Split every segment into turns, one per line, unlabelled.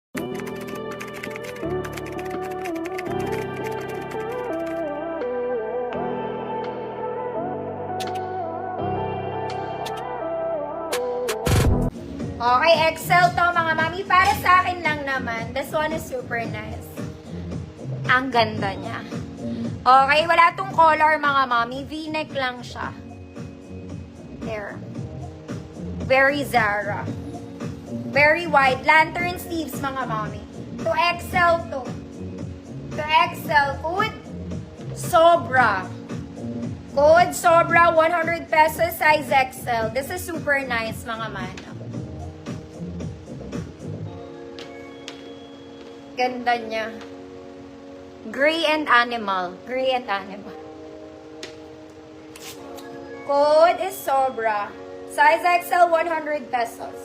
Okay, XL to mga mami. Para sa akin lang naman. This one is super nice. Ang ganda niya. Okay, wala tong color mga mami. V-neck lang siya. There. Very Zara. Very wide. Lantern sleeves mga mami. To XL to. To XL. Code Sobra. Code Sobra, 100 pesos, size XL. This is super nice mga mana. Ganda niya. Gray and animal. Gray and animal. Code is Sobra. Size XL, 100 pesos.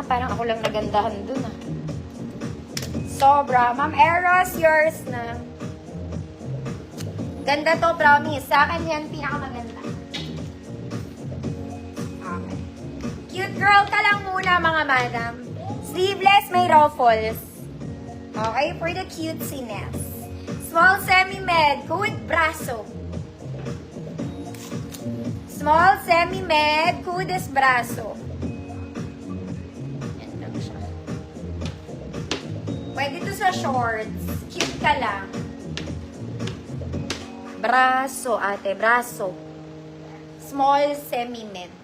Parang ako lang nagandahan dun Sobra. Ma'am Eros, yours na. Ganda to, promise. Sa akin yan, pinakamaganda. Okay. Cute girl ka lang muna, mga madam. Sleeveless, may ruffles. Okay, for the cutesiness. Small semi-med, code braso. Small semi-med, code is braso. Pwede to sa shorts. Cute ka lang. Braso, ate. Braso. Small semi-mid.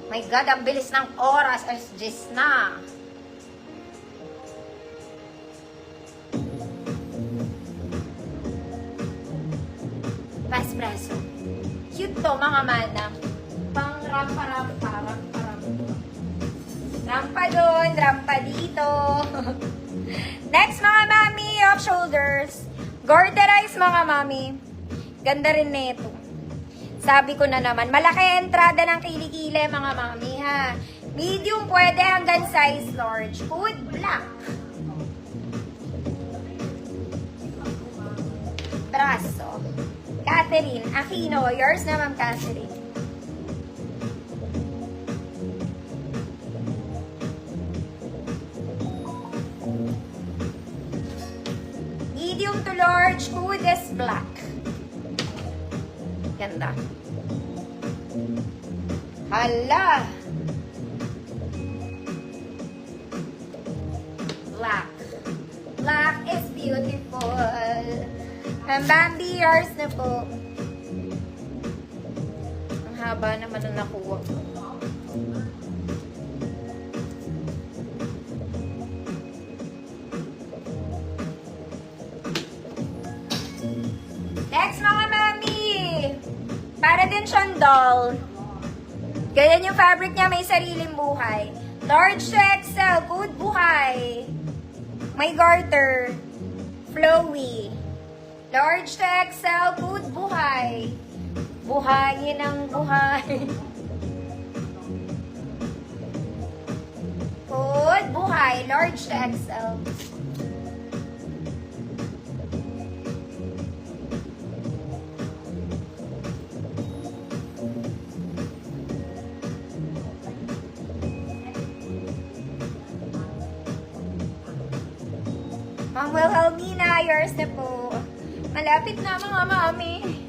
My God, ang bilis ng oras. As just na. Braso. Cute to, mga madam. Pang rampa. Rampa doon, rampa dito. Next, mga mami, off shoulders. Garterize, mga mami. Ganda rin nito. Sabi ko na naman, malaki entrada ng kilikili, mga mami, ha. Medium pwede hanggang size large. Hood black. Braso. Catherine Aquino, yours na, Ma'am Catherine. Medium to large, hood is black. Ganda. Hala! Black. Black is beautiful. Ang Bambi, yours na po. Ang haba naman ang nakuha ko. Next, mga mami! Para din siyang doll. Ganyan yung fabric niya, may sariling buhay. Large to XL, good buhay. May garter. Flowy. Large to XL, good buhay. Buhayin ang buhay. Good buhay. Large to XL. Ma'am Wilhelmina, yours na po. Malapit na, mga mami.